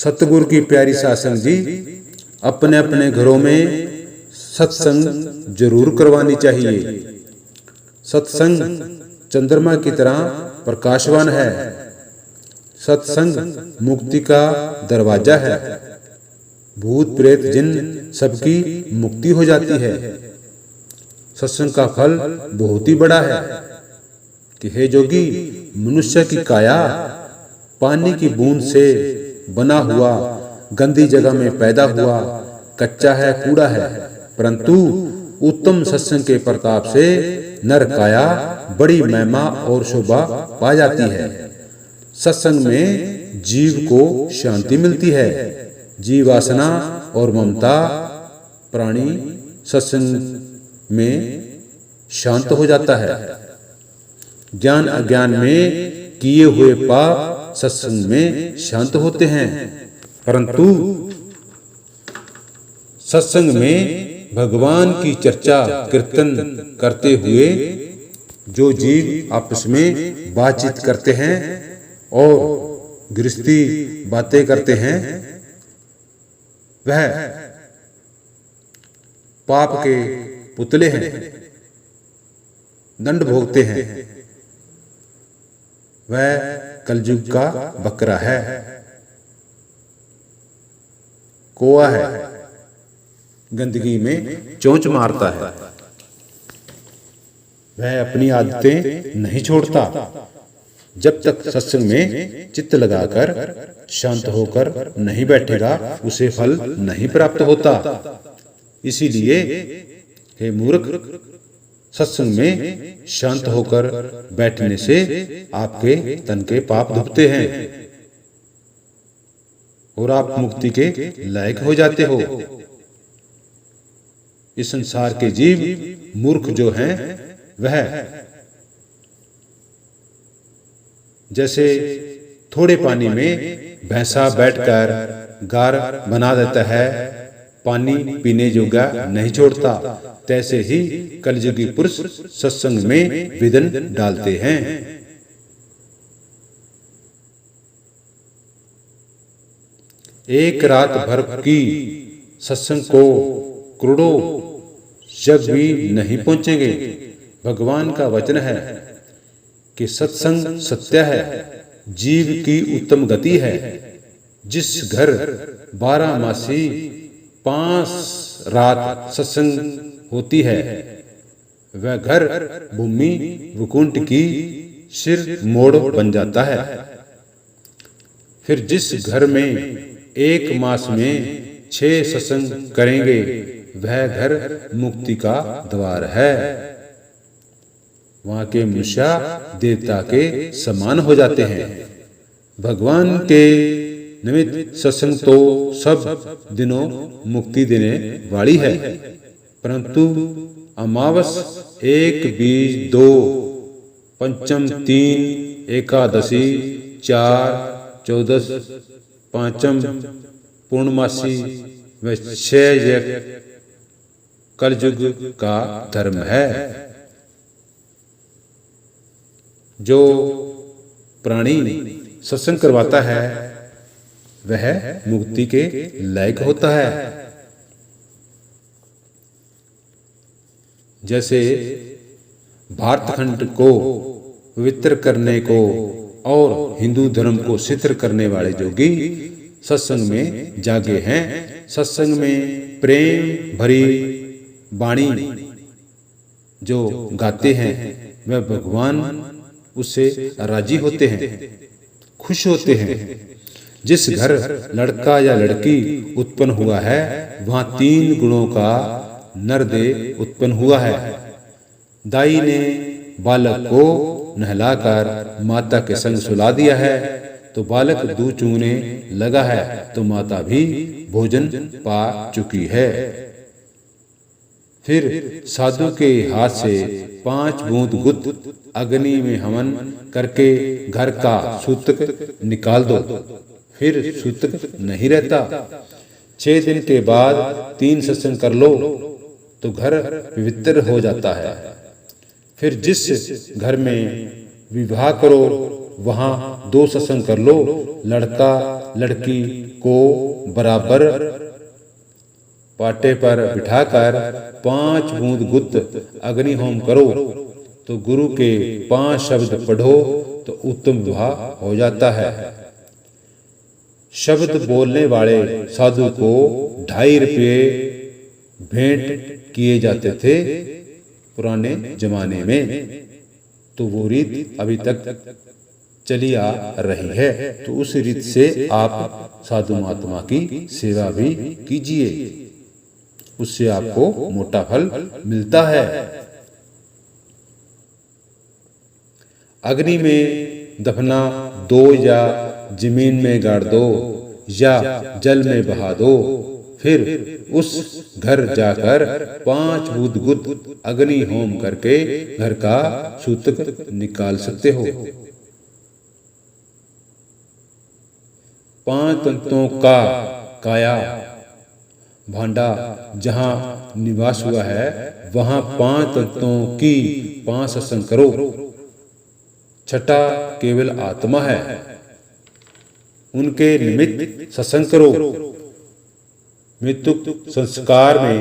सतगुरु की प्यारी सासंग जी, अपने अपने घरों में सत्संग जरूर करवानी चाहिए। सत्संग चंद्रमा की तरह प्रकाशवान है। सत्संग मुक्ति का दरवाजा है। भूत प्रेत जिन सबकी मुक्ति हो जाती है। सत्संग का फल बहुत ही बड़ा है कि हे जोगी, मनुष्य की काया पानी की बूंद से बना हुआ गंदी जगह में पैदा हुआ कच्चा है, कूड़ा है, परंतु उत्तम सत्संग के प्रताप से नर काया बड़ी महिमा और शोभा पा जाती है। सत्संग में जीव को शांति मिलती है। जीव वासना और ममता प्राणी सत्संग में शांत हो जाता है। ज्ञान अज्ञान में किए हुए पाप सत्संग में शांत होते हैं, परंतु सत्संग में भगवान की चर्चा कीर्तन करते हुए जो जीव आपस में बातचीत करते हैं और गृहस्थी बातें करते हैं, वह पाप के पुतले हैं, दंड भोगते हैं। वह कलयुग का बकरा है, कोआ है, गंदगी में चोंच मारता है। वह अपनी आदतें नहीं छोड़ता। जब तक सत्संग में चित्त लगाकर शांत होकर नहीं बैठेगा, उसे फल नहीं प्राप्त होता। इसीलिए हे मूर्ख, सत्संग में शांत होकर बैठने से आपके तन के पाप धुपते हैं और आप मुक्ति के लायक हो जाते हो। इस संसार के जीव मूर्ख जो हैं, वह जैसे थोड़े पानी में भैंसा बैठकर गार बना देता है, पानी पीने जोगा नहीं छोड़ता, तैसे ही कलयुगी पुरुष सत्संग में विघ्न डालते हैं। एक रात भर की सत्संग को करोड़ों जग भी नहीं पहुंचेंगे। भगवान का वचन है कि सत्संग सत्य है, जीव की उत्तम गति है। जिस घर 12 मासी 5 रात सत्संग होती है, वह घर भूमि वैकुंठ की सिर मोड़ बन जाता है। फिर जिस घर में 1 मास में 6 सत्संग करेंगे, वह घर मुक्ति का द्वार है। वहां के मनुष्य देवता के समान हो जाते हैं। भगवान के निमित्त सत्संग तो सब दिनों मुक्ति देने वाली है, परंतु अमावस 1 बीज 2 पंचम 3 एकादशी 4 14 पांचम पूर्णमासी व 6 कलयुग का धर्म है। जो प्राणी सत्संग करवाता है, वह मुक्ति के लायक होता है। जैसे भारतखंड को पवित्र करने को और हिंदू धर्म को सिद्ध करने वाले जोगी सत्संग में जागे हैं। सत्संग में प्रेम भरी वाणी जो गाते हैं, वह भगवान उससे राजी होते हैं, खुश होते हैं। जिस घर लड़का या लड़की उत्पन्न हुआ है, वहां 3 गुणों का नरदेव उत्पन्न हुआ है। दाई ने बालक को नहलाकर माता के संग सुला दिया है, तो बालक दूध चूने लगा है, तो माता भी भोजन पा चुकी है। फिर साधु के हाथ से 5 बूंद गुद अग्नि में हवन करके घर का सूतक निकाल दो, फिर सूतक नहीं रहता। 6 दिन के बाद 3 सत्संग कर लो तो घर पवित्र हो जाता है। फिर जिस घर में विवाह करो, वहां 2 सत्संग कर लो, लड़का लड़की को बराबर पाटे पर बिठाकर 5 बूंद गुप्त अग्निहोम करो तो गुरु के 5 शब्द पढ़ो तो उत्तम विवाह हो जाता है। शब्द बोलने वाले साधु को 2.5 रुपये भेंट किए जाते थे पुराने जमाने में, तो वो रीत अभी तक चली आ रही है। तो उस रीत से आप साधु महात्मा की सेवा भी कीजिए, उससे आपको मोटा फल मिलता है। अग्नि में दफना दो या जमीन में गाड़ दो या जल में बहा दो, फिर उस घर जाकर 5 बूंद गुप्त अग्नि होम करके घर का सूतक निकाल सकते हो। 5 तंतुओं का काया भांडा जहां निवास हुआ है वहां 5 तंतुओं की 5 सत्संग करो। छठा केवल आत्मा है, उनके निमित्त सत्संग करो। मृत्यु संस्कार में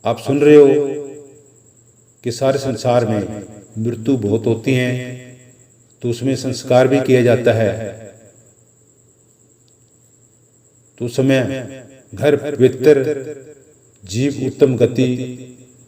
आप सुन रहे हो कि सारे संसार में मृत्यु बहुत होती हैं, तो उसमें संस्कार भी किया जाता है। तो उस समय घर पवित्र जीव उत्तम गति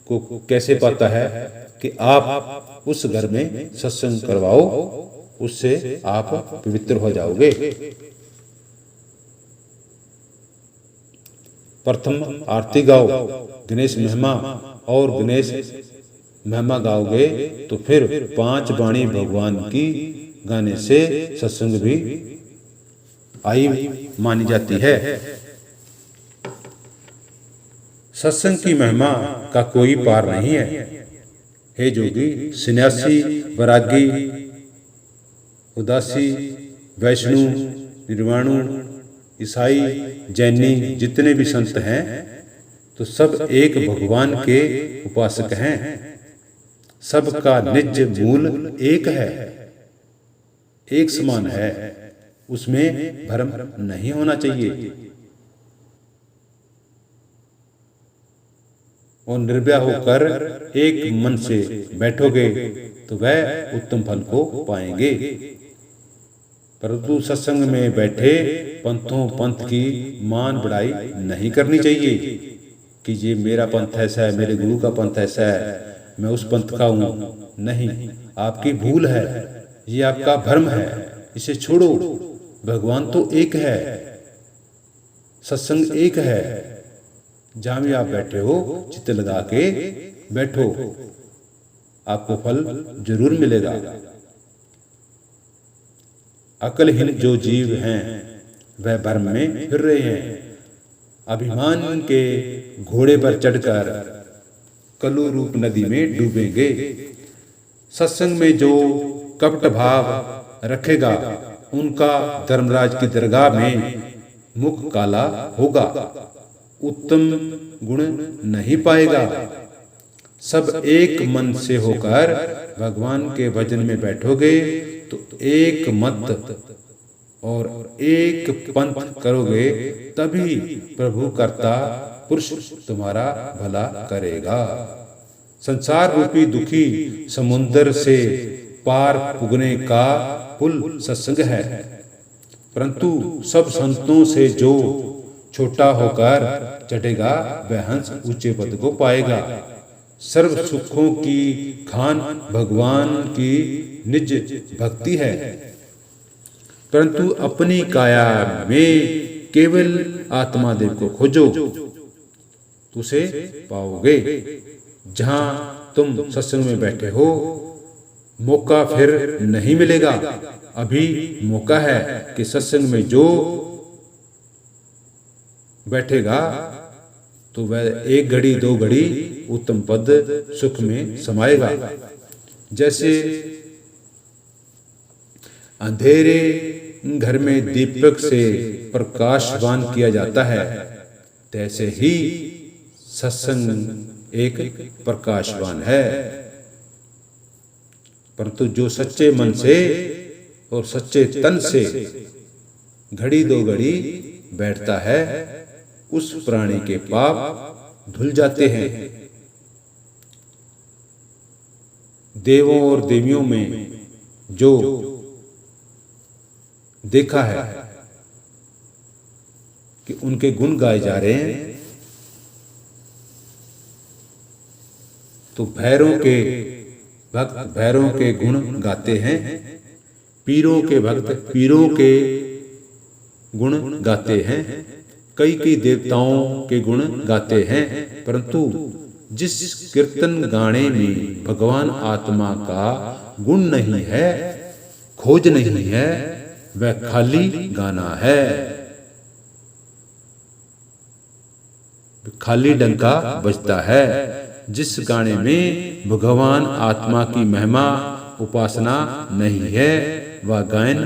को कैसे पाता है कि आप उस घर में सत्संग करवाओ, उससे आप पवित्र हो जाओगे। प्रथम आरती गाओ, गणेश महिमा, और गणेश महिमा गाओगे तो फिर 5 वाणी भगवान की गाने से सत्संग भी आई मानी जाती है। सत्संग की महिमा का कोई पार नहीं है। हे जोगी, सन्यासी, वैरागी, उदासी, वैष्णु, निर्वाणु, ईसाई, जैनी, जितने भी संत हैं तो सब एक भगवान के उपासक हैं। सबका निज मूल एक है, एक समान है, उसमें भ्रम नहीं होना चाहिए। और निर्भय होकर एक मन से बैठोगे तो वह उत्तम फल को पाएंगे। परंतु सत्संग में बैठे पंथों पंथ की मान बढ़ाई नहीं करनी चाहिए कि ये मेरा पंथ ऐसा है, मेरे गुरु का पंथ ऐसा है, मैं उस पंथ का हूँ। नहीं, आपकी भूल है, ये आपका भ्रम है, इसे छोड़ो। भगवान तो एक है, सत्संग एक है। जहां भी आप बैठे हो चित्त लगा के बैठो, आपको फल जरूर मिलेगा। अकलहीन जो जीव हैं वह भ्रम में फिर रहे हैं। अभिमान के घोड़े पर चढ़कर कलु रूप नदी में डूबेंगे। सत्संग में जो कपट भाव रखेगा उनका धर्मराज की दरगाह में मुख काला होगा, उत्तम गुण नहीं पाएगा। सब एक मन से होकर भगवान के भजन में बैठोगे तो एक मत और एक पंथ करोगे, तभी प्रभु कर्ता पुरुष तुम्हारा भला करेगा। संसार रूपी दुखी समुद्र से पार पुगने का पुल सत्संग है। परंतु सब संतों से जो छोटा होकर चढ़ेगा वह हंस ऊंचे पद को पाएगा। सर्व सुखों की खान भगवान की निज भक्ति है। परंतु अपनी काया में केवल आत्मा देव को खोजो, उसे पाओगे। जहां तुम सत्संग में बैठे हो मौका फिर नहीं मिलेगा। अभी मौका है कि सत्संग में जो बैठेगा तो वह 1 घड़ी 2 घड़ी उत्तम पद सुख में समाएगा। जैसे अंधेरे घर में दीपक से प्रकाशवान किया जाता है, तैसे ही सत्संग एक प्रकाशवान है। परंतु जो सच्चे मन से और सच्चे तन से घड़ी दो घड़ी बैठता है, उस प्राणी के पाप धुल जाते हैं। देवों और देवियों में जो देखा है कि उनके गुण गाए जा रहे हैं, तो भैरों के भक्त भैरों के गुण गाते हैं, पीरों के भक्त पीरों के गुण गाते हैं, कई देवताओं के गुण गाते हैं। परंतु जिस कीर्तन गाने में भगवान आत्मा का गुण नहीं है, खोज नहीं है, वह खाली गाना है, खाली डंका बजता है। जिस गाने में भगवान आत्मा की महिमा उपासना नहीं है, वह गायन